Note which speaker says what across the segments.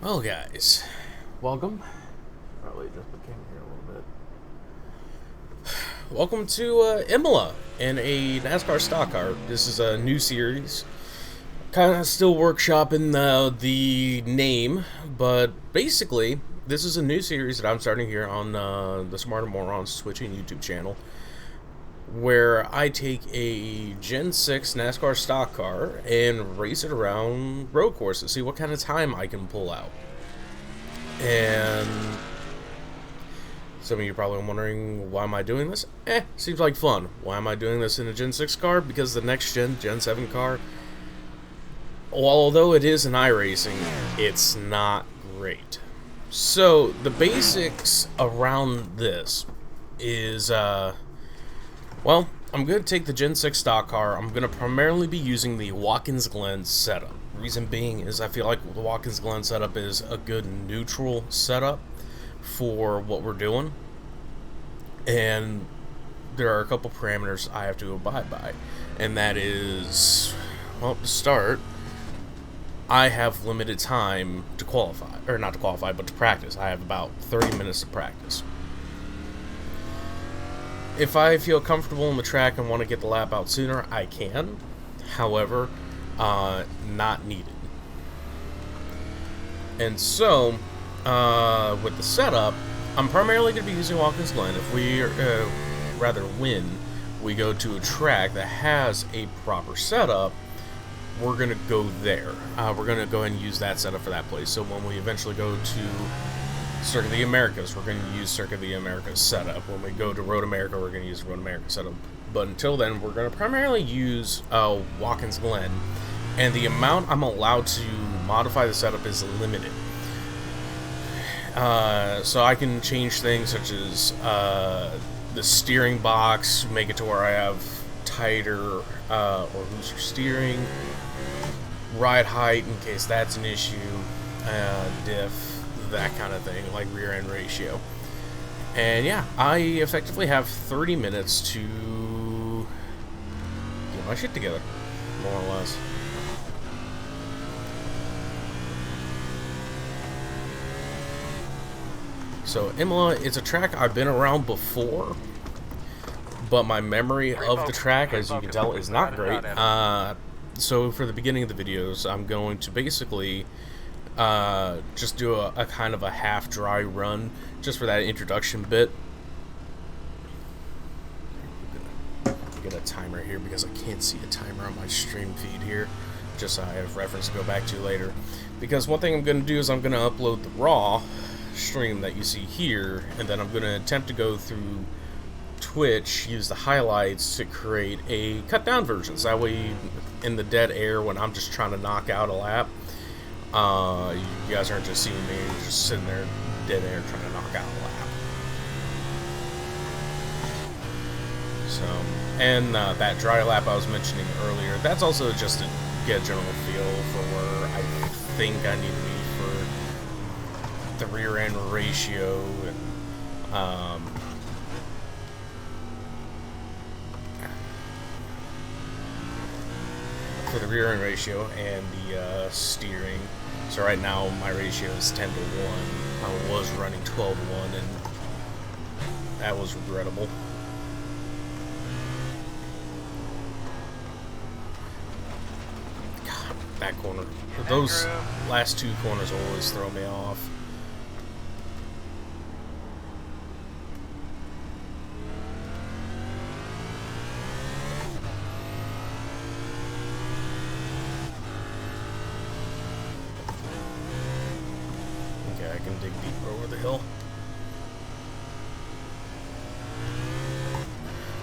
Speaker 1: Well, guys, welcome. Probably just put camera here a little bit. Welcome to Imola in a NASCAR stock car. This is a new series. Kind of still workshopping the name, but basically, this is a new series that I'm starting here on the Smarter Morons Twitch and YouTube channel, where I take a Gen 6 NASCAR stock car and race it around road courses, see what kind of time I can pull out. And some of you are probably wondering, why am I doing this? Seems like fun. Why am I doing this in a Gen 6 car? Because the next Gen 7 car, although it is an iRacing, it's not great. So, the basics around this is, well, I'm going to take the Gen 6 stock car. I'm going to primarily be using the Watkins Glen setup. Reason being is I feel like the Watkins Glen setup is a good neutral setup for what we're doing. And there are a couple parameters I have to abide by. And that is, well, to start, I have limited time to qualify. Or not to qualify, but to practice. I have about 30 minutes to practice. If I feel comfortable on the track and want to get the lap out sooner, I can. However, not needed. And so, with the setup, I'm primarily going to be using Watkins Glen. If we rather win, we go to a track that has a proper setup, we're going to go there. We're going to go ahead and use that setup for that place. So when we eventually go to Circuit of the Americas, we're going to use Circuit of the Americas setup. When we go to Road America, we're going to use Road America setup. But until then, we're going to primarily use Watkins Glen, and the amount I'm allowed to modify the setup is limited. So I can change things such as the steering box, make it to where I have tighter or looser steering, ride height in case that's an issue, diff, that kind of thing, like rear end ratio. And yeah, I effectively have 30 minutes to get my shit together, more or less. So Imola is a track I've been around before, but my memory of the track, as you can tell, is not great. So for the beginning of the videos, I'm going to basically just do a kind of a half dry run just for that introduction bit. I'm gonna get a timer here because I can't see a timer on my stream feed here, just so I have reference to go back to later. Because one thing I'm gonna do is I'm gonna upload the raw stream that you see here, and then I'm gonna attempt to go through Twitch, use the highlights to create a cut down version, so that way in the dead air when I'm just trying to knock out a lap, you guys aren't just seeing me just sitting there dead air trying to knock out a lap. So, and that dry lap I was mentioning earlier, that's also just to get a general feel for where I think I need to be for the rear end ratio and for the rear end ratio and the steering. So right now my ratio is 10 to 1. I was running 12 to 1, and that was regrettable. God, that corner. Those last two corners always throw me off. I can dig deeper over the hill.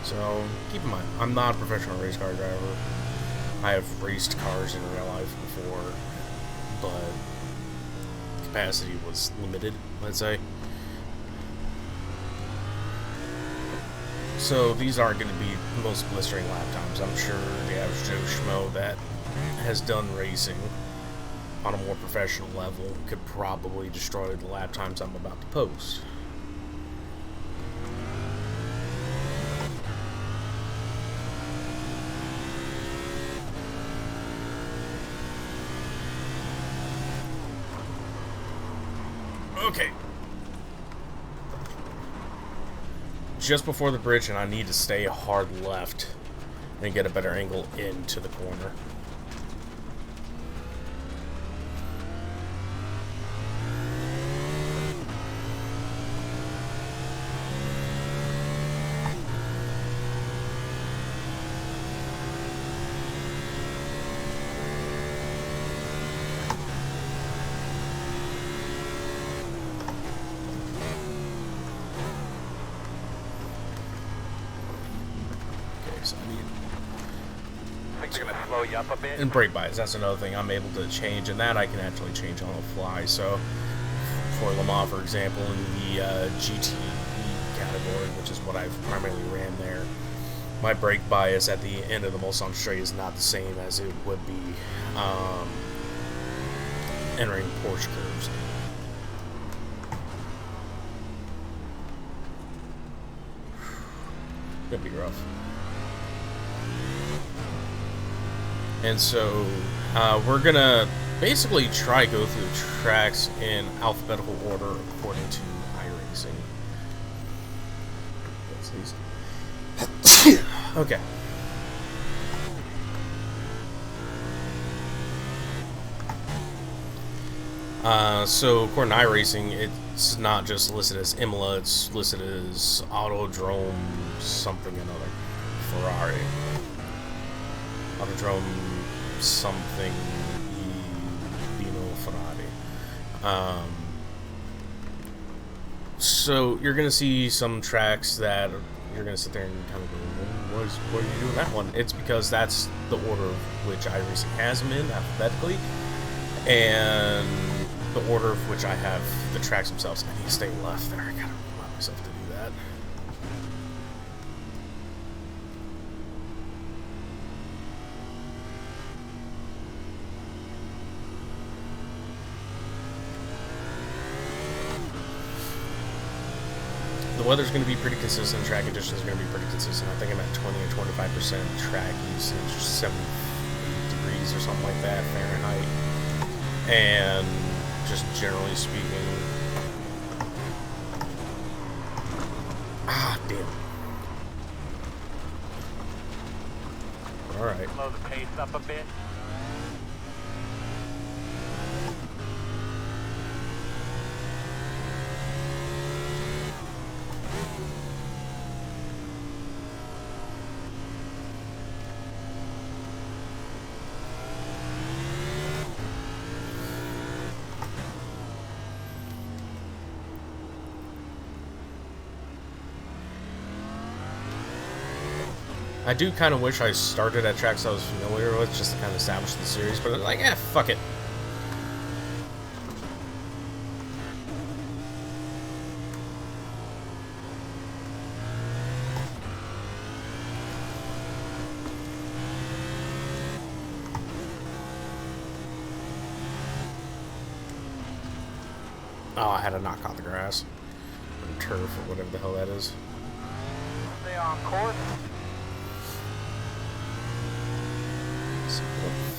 Speaker 1: So, keep in mind, I'm not a professional race car driver. I have raced cars in real life before, but capacity was limited, let's say. So, these aren't going to be the most blistering lap times. I'm sure the average Joe Schmo that has done racing on a more professional level could probably destroy the lap times I'm about to post. just before the bridge, and I need to stay hard left and get a better angle into the corner.
Speaker 2: Slow you up a bit.
Speaker 1: And brake bias, that's another thing I'm able to change, and that I can actually change on the fly. So for Le Mans, for example, in the GTE category, which is what I've primarily ran there, my brake bias at the end of the Mulsanne straight is not the same as it would be entering Porsche curves. Gonna be rough. And so we're gonna basically try to go through the tracks in alphabetical order according to iRacing. What's these? Okay. So according to iRacing, it's not just listed as Imola, it's listed as Autodrome something another. Ferrari. Autodrome something Bino Ferrari. So you're gonna see some tracks that you're gonna sit there and kind of go, what are you doing that one? It's because that's the order of which iRacing has them in alphabetically, and the order of which I have the tracks themselves. I need to stay left there. I gotta remind myself to do that. The weather's going to be pretty consistent. Track conditions are going to be pretty consistent. I think I'm at 20 or 25% track usage, 78 degrees or something like that Fahrenheit. And just generally speaking, damn. All right.
Speaker 2: Slow the pace up a bit.
Speaker 1: I do kind of wish I started at tracks I was familiar with just to kind of establish the series, but like, fuck it. Oh, I had to knock out the grass. Or turf, or whatever the hell that is.
Speaker 2: Stay on course.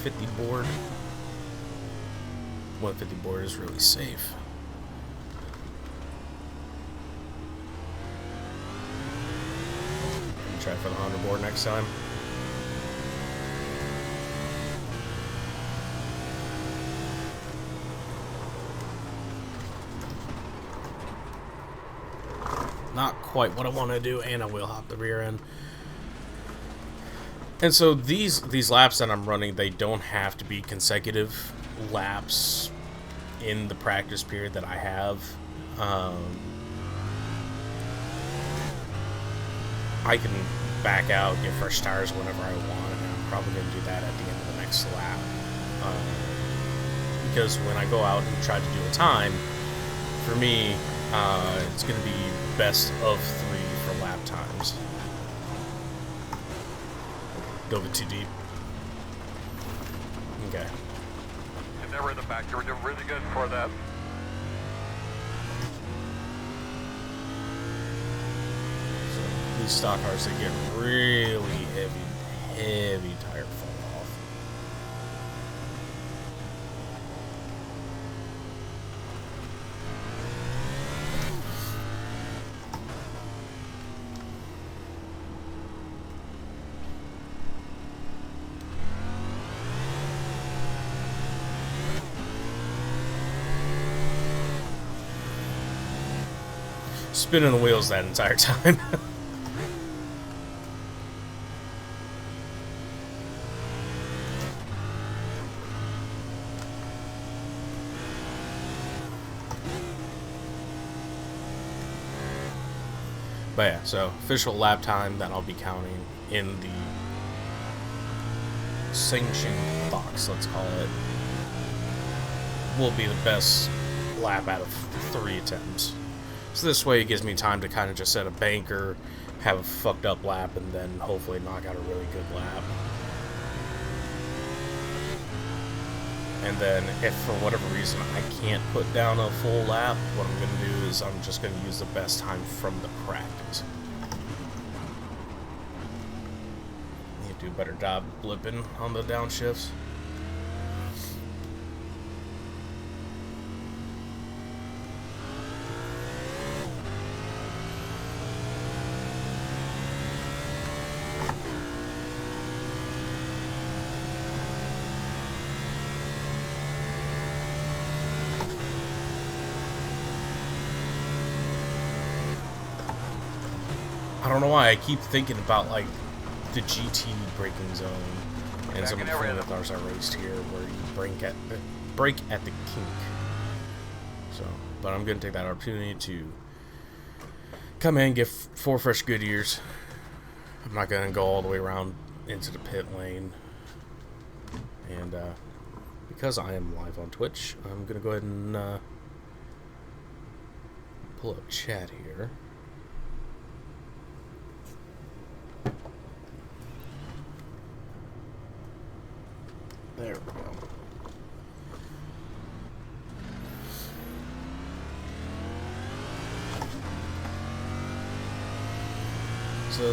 Speaker 1: 150 board. 150 board is really safe. Try for the 100 board next time. Not quite what I want to do, and I will hop the rear end. And so these laps that I'm running, they don't have to be consecutive laps in the practice period that I have. I can back out, get fresh tires whenever I want, and I'm probably going to do that at the end of the next lap. Because when I go out and try to do a time, for me, it's going to be best of 3 for lap times. Go a bit too deep. Okay.
Speaker 2: And they were in the back. You were doing really good for that.
Speaker 1: So these stock cars, they get really heavy tire fall off. spinning the wheels that entire time. But yeah, so official lap time that I'll be counting in the sanction box, let's call it, will be the best lap out of 3 attempts. So this way it gives me time to kind of just set a banker, have a fucked up lap, and then hopefully knock out a really good lap. And then if for whatever reason I can't put down a full lap, what I'm going to do is I'm just going to use the best time from the practice. Need to do a better job blipping on the downshifts. I don't know why I keep thinking about like the GT braking zone and some of the Formula cars I raced here where you brake at the kink. So, but I'm gonna take that opportunity to come in, get 4 fresh Goodyears. I'm not gonna go all the way around into the pit lane, and because I am live on Twitch, I'm gonna go ahead and pull up chat here. There we go.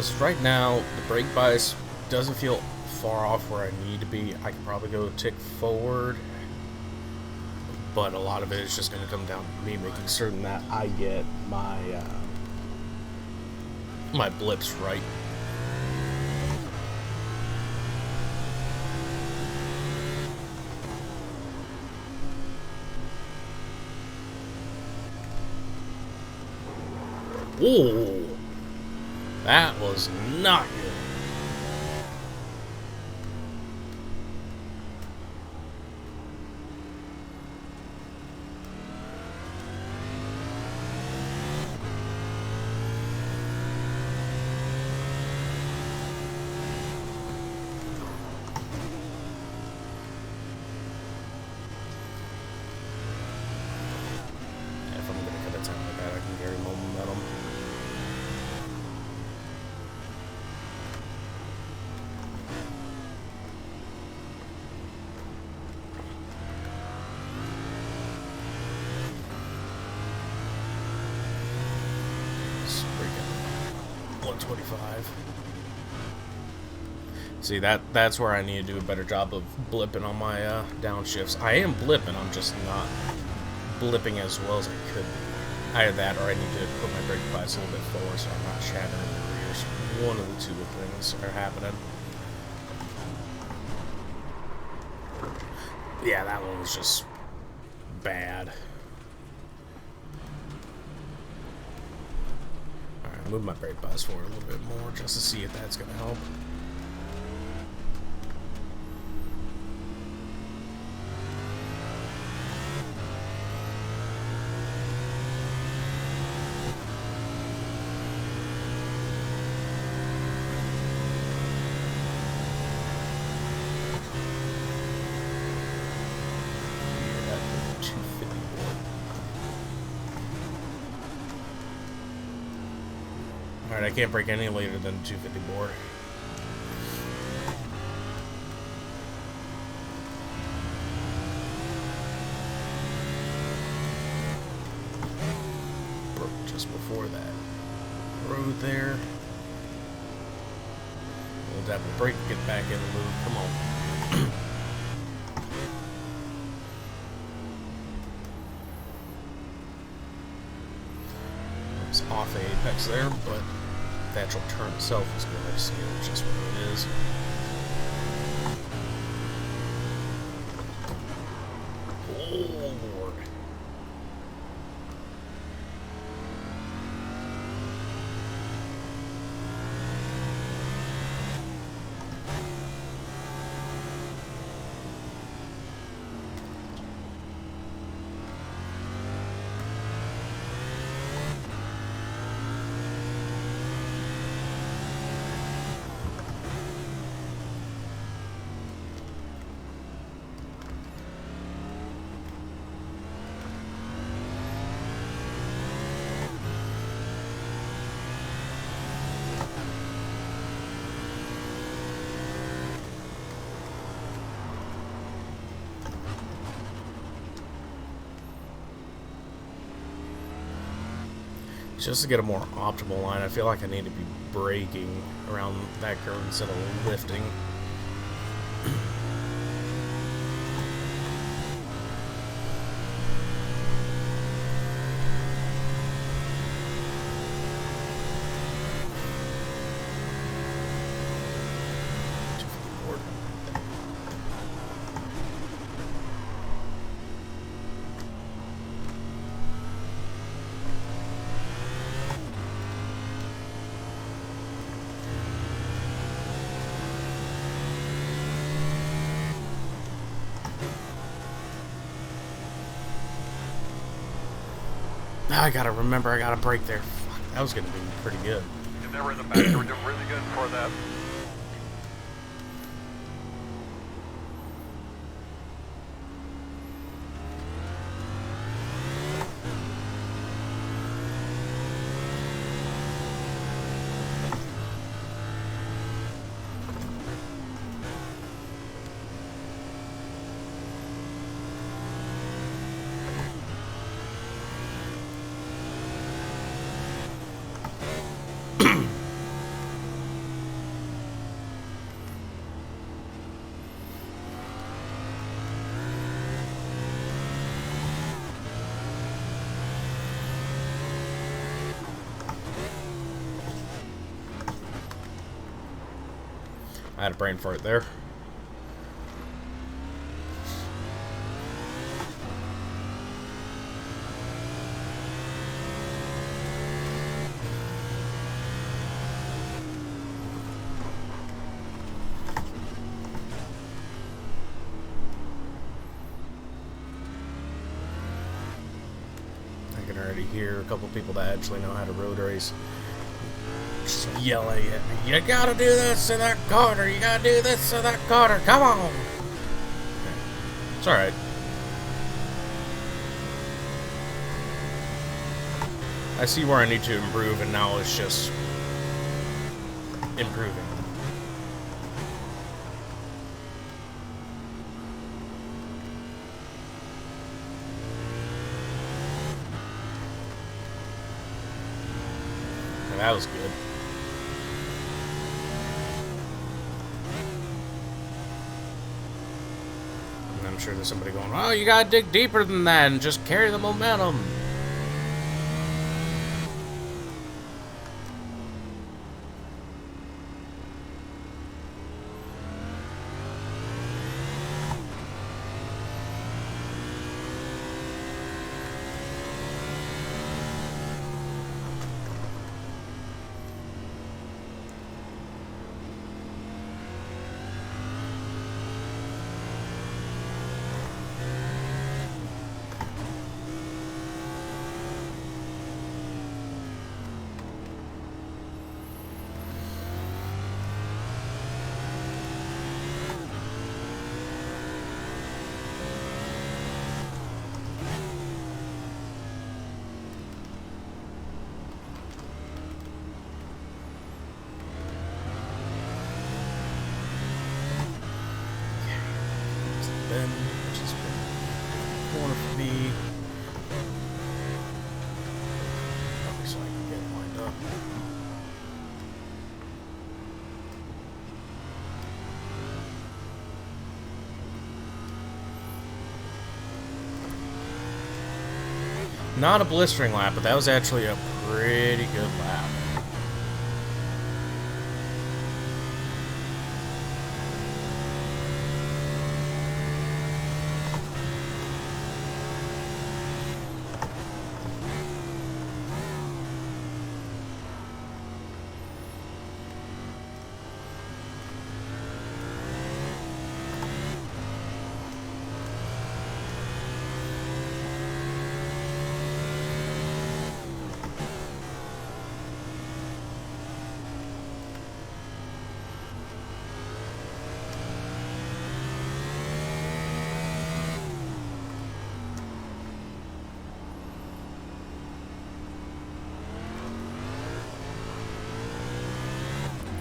Speaker 1: So right now, the brake bias doesn't feel far off where I need to be. I could probably go a tick forward, but a lot of it is just going to come down to me making certain that I get my my blips right. Whoa, that was not good. If I'm going to cut a time like that, I can carry momentum. Let's break it. 125. See, that's where I need to do a better job of blipping on my downshifts. I am blipping, I'm just not blipping as well as I could be. Either that, or I need to put my brake bias a little bit forward so I'm not shattering the rears. One of the two things are happening. Yeah, that one was just bad. Alright, move my brake bias forward a little bit more just to see if that's going to help. Alright, I can't break any later than 250 board. Broke just before that road there. We'll tap the brake, get back in the loop. Come on. It's off the apex there, but the actual turn itself is good. So it's just what it is. Oh Lord. Just to get a more optimal line, I feel like I need to be braking around that curve instead of lifting. I gotta remember, I gotta brake there. Fuck, that was gonna be pretty good.
Speaker 2: If they were in the back, they were doing really good for that.
Speaker 1: I had a brain fart there. I can already hear a couple people that actually know how to road race just yelling at me. You gotta do this to that corner. You gotta do this to that corner. Come on. It's alright. I see where I need to improve, and now it's just improving. And that was good. And I'm sure there's somebody going, oh, you gotta dig deeper than that and just carry the momentum. Then just corner for me. Probably so I can get lined up. Not a blistering lap, but that was actually a pretty good lap.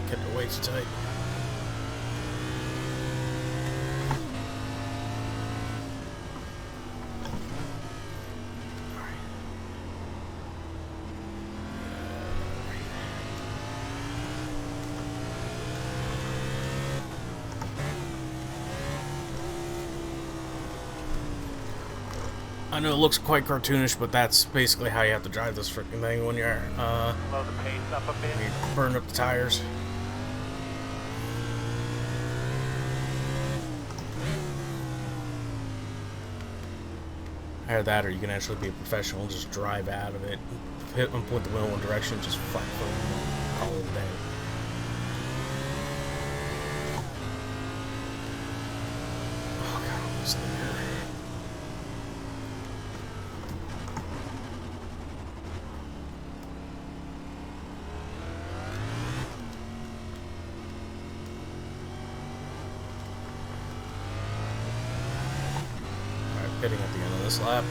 Speaker 1: Kept the weights tight. I know it looks quite cartoonish, but that's basically how you have to drive this freaking thing when you're
Speaker 2: Slow the pace up a bit.
Speaker 1: when you burn up the tires. Either that, or you can actually be a professional and just drive out of it, hit and point the wheel in one direction, just flat foot, call it a day. Oh god, I'm almost there. Alright, pitting at the end of this lap.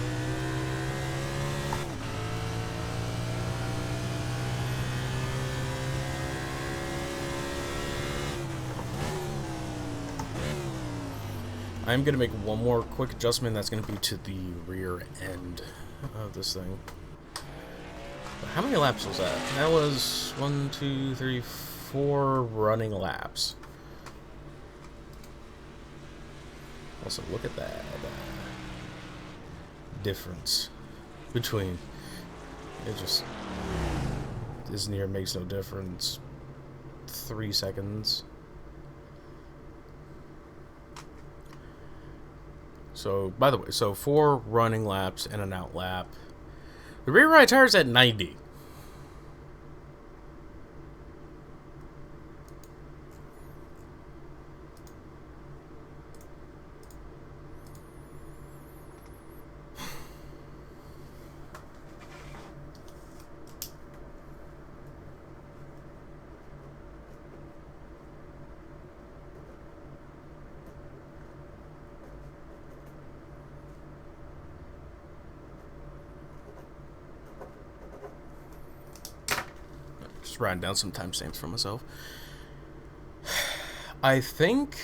Speaker 1: I'm going to make one more quick adjustment. That's going to be to the rear end of this thing. But how many laps was that? That was 1, 2, 3, 4 running laps. Also, look at that difference between it just is near makes no difference. 3 seconds. So, by the way, so 4 running laps and an out lap. The rear right tire's at 90. Just writing down some timestamps for myself. I think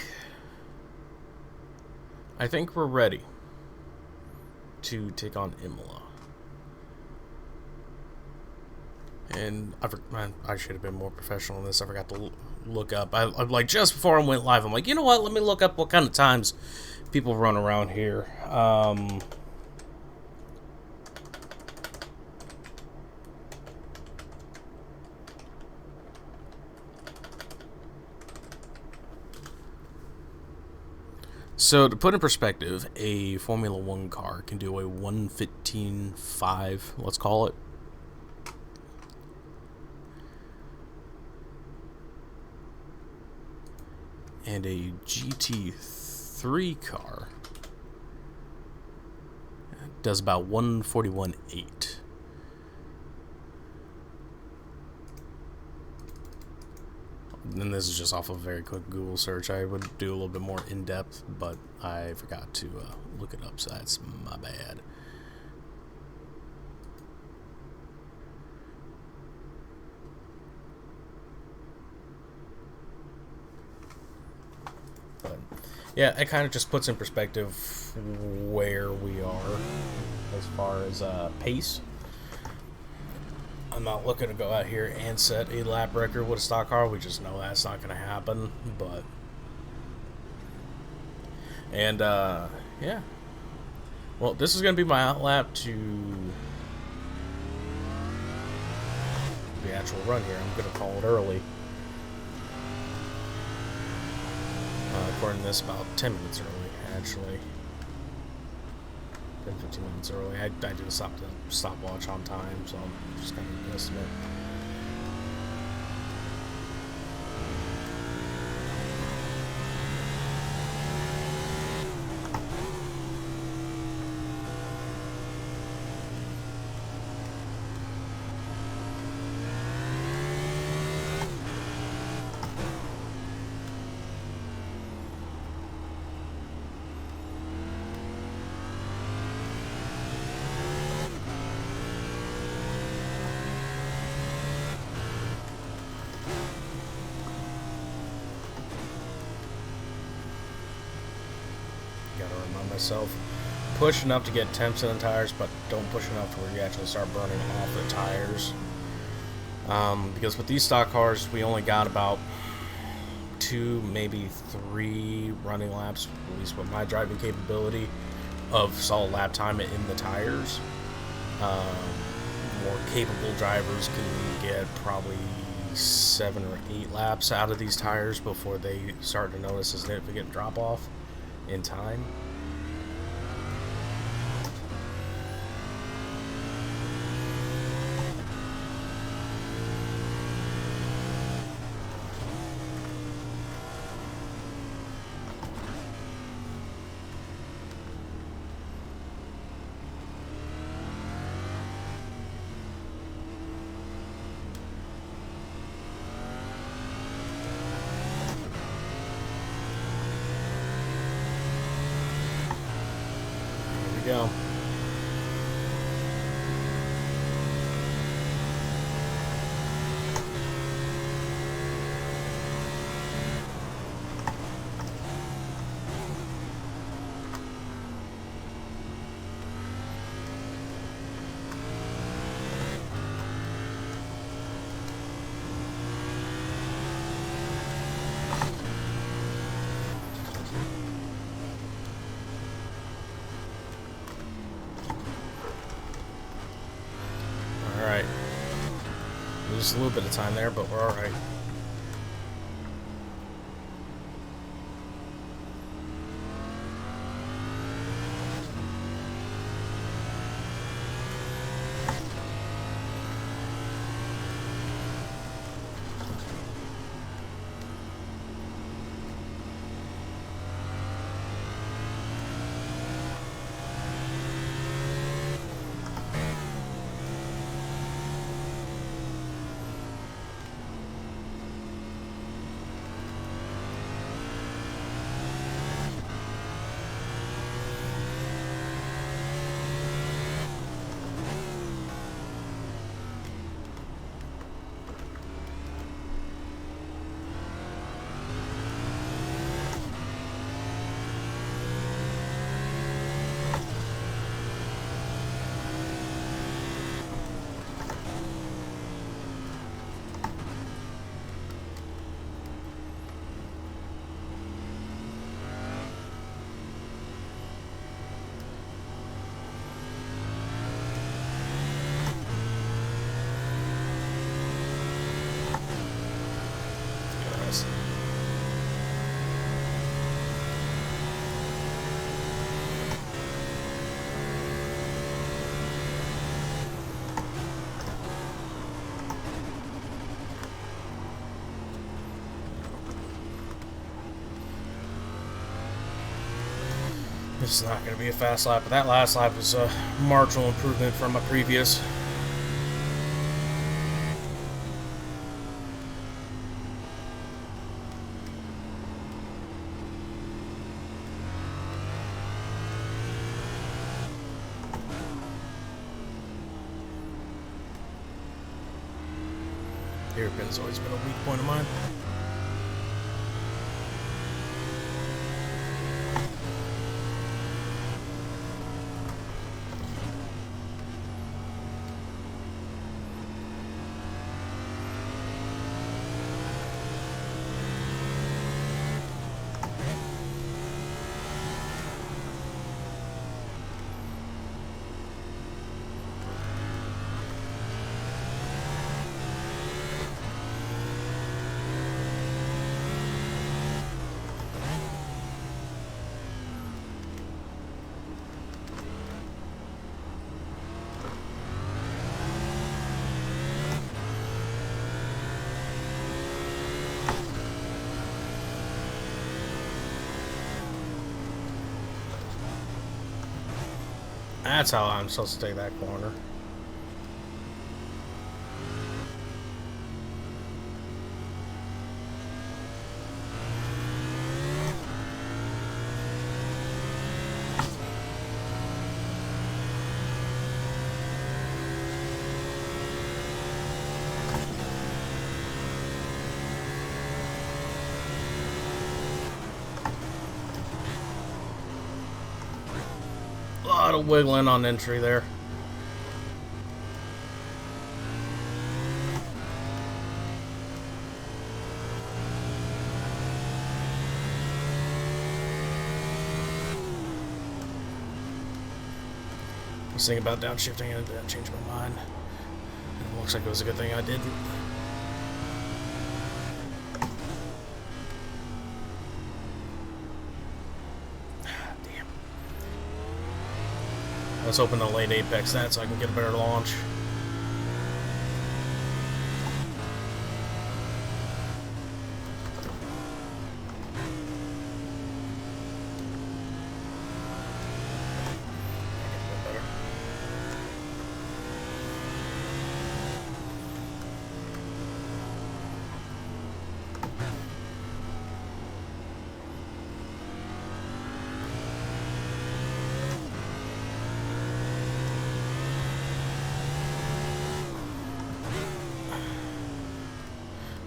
Speaker 1: we're ready to take on Imola. And I should have been more professional in this. I forgot to look up. I'm like, just before I went live, I'm like, you know what? Let me look up what kind of times people run around here. So, to put in perspective, a Formula 1 car can do a 1:15.5, let's call it. And a GT3 car does about 1:41.8. And this is just off of a very quick Google search. I would do a little bit more in-depth, but I forgot to look it up, so that's my bad. But yeah, it kind of just puts in perspective where we are as far as pace. I'm not looking to go out here and set a lap record with a stock car. We just know that's not going to happen. But and yeah. Well, this is going to be my out lap to the actual run here. I'm going to call it early. According to this, about 10 minutes early, actually. 10, 15 minutes early. I do a stopwatch on time, so I'm just kind of guessing it. Gotta remind myself, push enough to get temps in the tires, but don't push enough to where you actually start burning off the tires. Because with these stock cars, we only got about 2, maybe 3 running laps, at least with my driving capability. of solid lap time in the tires. More capable drivers can get probably 7 or 8 laps out of these tires before they start to notice a significant drop off in time. Go. Alright. Lose a little bit of time there, but we're alright. This is not going to be a fast lap, but that last lap was a marginal improvement from my previous. Hairpin's always been a weak point of mine. That's how I'm supposed to take that corner. A lot of wiggling on entry there. was thinking about downshifting and I changed my mind. It looks like it was a good thing I didn't. Damn. Let's open the late apex that so I can get a better launch.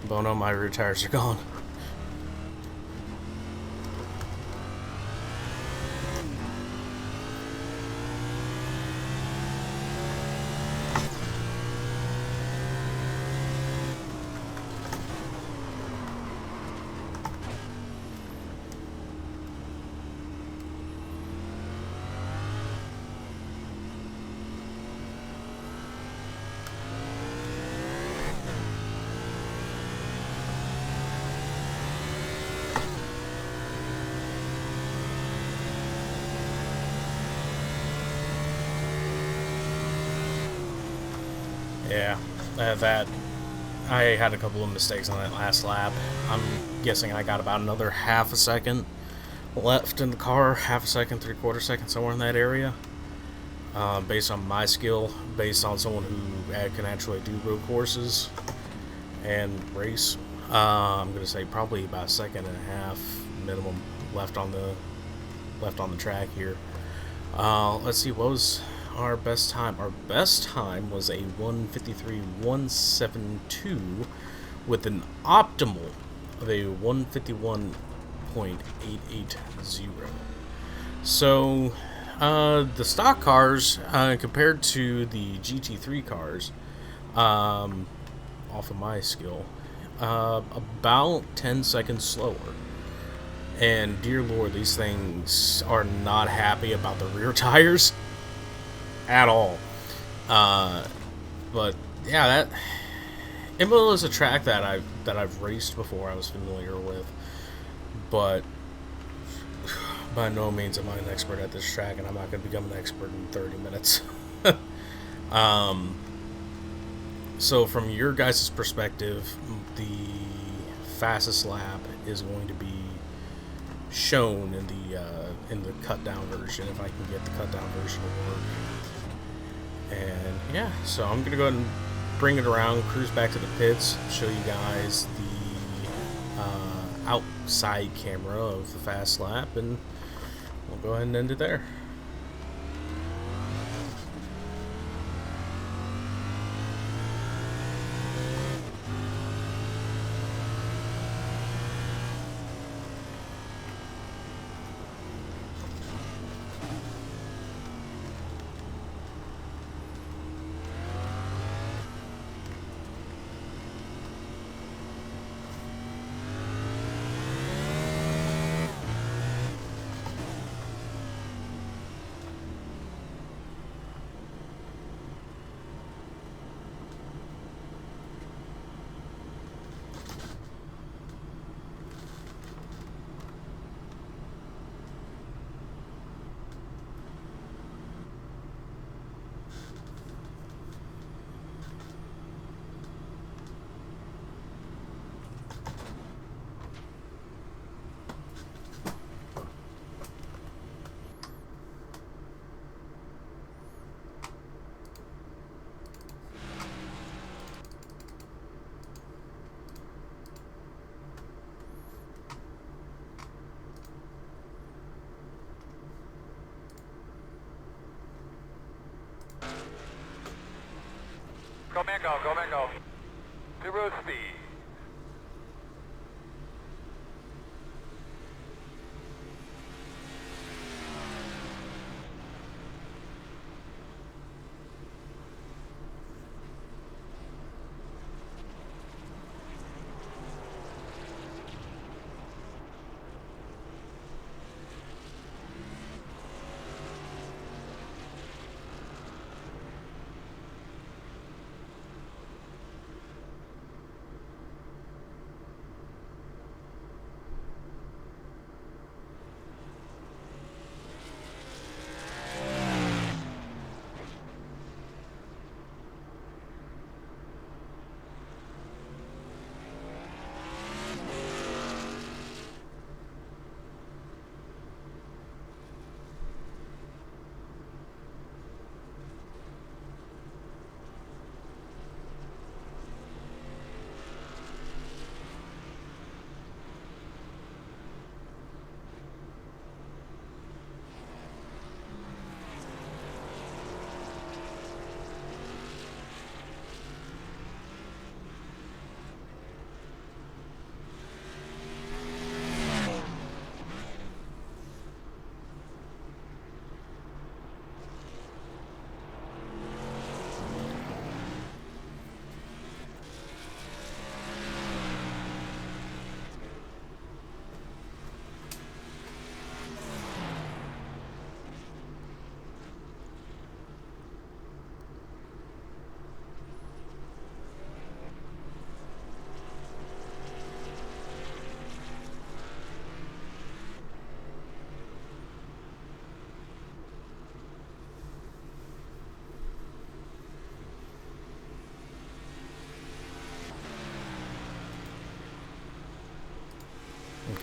Speaker 1: Bono, my rear tires are gone. Yeah, I had a couple of mistakes on that last lap. I'm guessing I got about another half a second left in the car, half a second, 3/4 second, somewhere in that area. Based on my skill, based on someone who can actually do road courses and race, I'm gonna say probably about a second and a half minimum left on the track here. Let's see, what was our best time? Our best time was a 1:53.172 with an optimal of a 1:51.880. So, the stock cars, compared to the GT3 cars, off of my skill, about 10 seconds slower. And dear Lord, these things are not happy about the rear tires at all. But yeah, that Imola is a track that I've raced before. I was familiar with, but by no means am I an expert at this track, and I'm not going to become an expert in 30 minutes. So from your guys' perspective, the fastest lap is going to be shown in the cut down version, if I can get the cut down version to work. And yeah, so I'm gonna go ahead and bring it around, cruise back to the pits, show you guys the outside camera of the fast lap, and we'll go ahead and end it there.
Speaker 2: Go mango, go mango. 0 speed.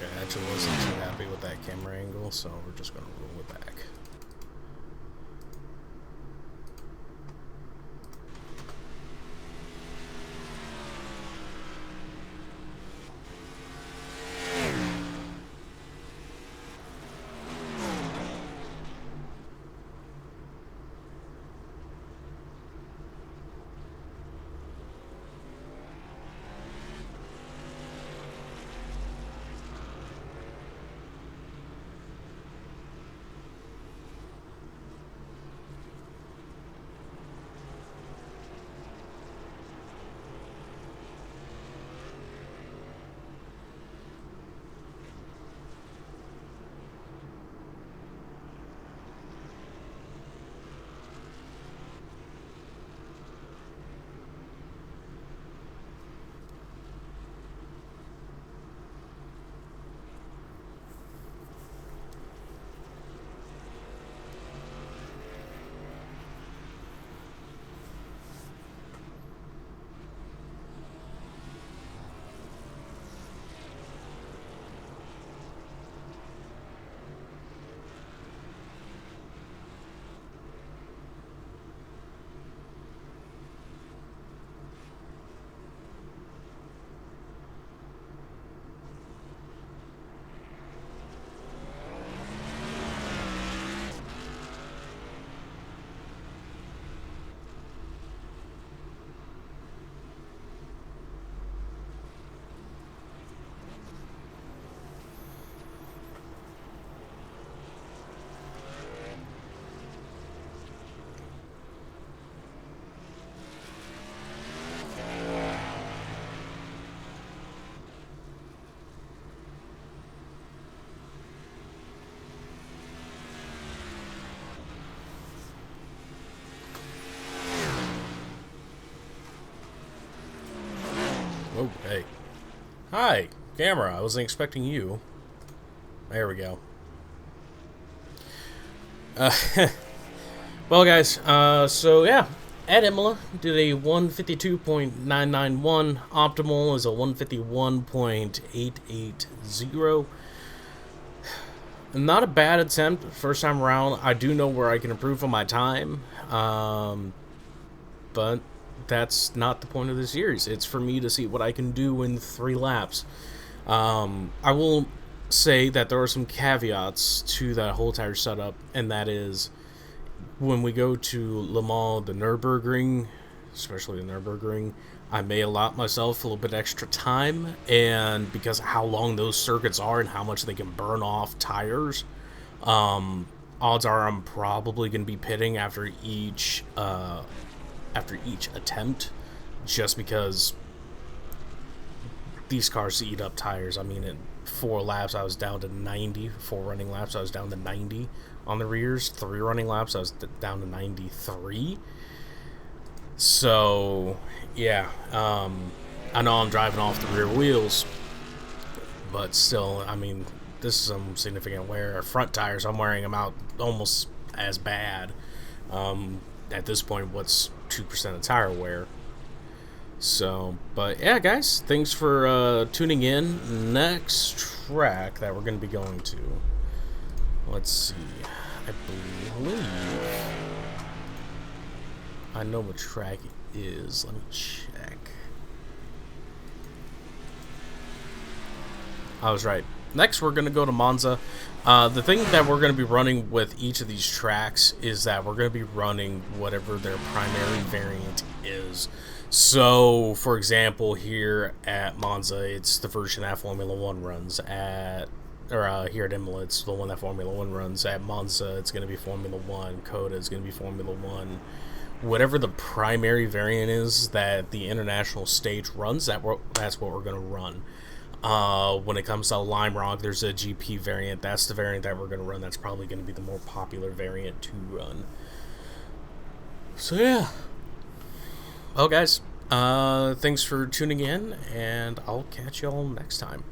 Speaker 1: Okay, I actually wasn't too happy with that camera angle, so we're just gonna roll it back. Oh, hey. Hi, camera. I wasn't expecting you. There we go. Well, guys, so yeah, at Imola did a 152.991. Optimal is a 151.880. Not a bad attempt first time around. I do know where I can improve on my time, but that's not the point of the series. It's for me to see what I can do in 3 laps. I will say that there are some caveats to that whole tire setup, and that is when we go to Le Mans, the Nürburgring, especially the Nürburgring, I may allot myself a little bit extra time, and because of how long those circuits are and how much they can burn off tires, odds are I'm probably going to be pitting after each attempt, just because these cars eat up tires. I mean, in 4 laps I was down to 90. 4 running laps I was down to 90 on the rears. 3 running laps I was down to 93. So yeah, I know I'm driving off the rear wheels, but still, I mean, this is some significant wear. Front tires, I'm wearing them out almost as bad. At this point, what's 2% of tire wear? So, but yeah, guys, thanks for tuning in. Next track that we're going to be going to, let's see, I believe I know what track it is. Let me check. I was right. Next, we're going to go to Monza. The thing that we're going to be running with each of these tracks is that we're going to be running whatever their primary variant is. So, for example, here at Monza, it's the version that Formula 1 runs at, or here at Imola, it's the one that Formula 1 runs. At Monza, it's going to be Formula 1. Coda is going to be Formula 1. Whatever the primary variant is that the international stage runs, that's what we're going to run. When it comes to Lime Rock, there's a GP variant. That's the variant that we're going to run. That's probably going to be the more popular variant to run. So, yeah. Well, guys, thanks for tuning in, and I'll catch you all next time.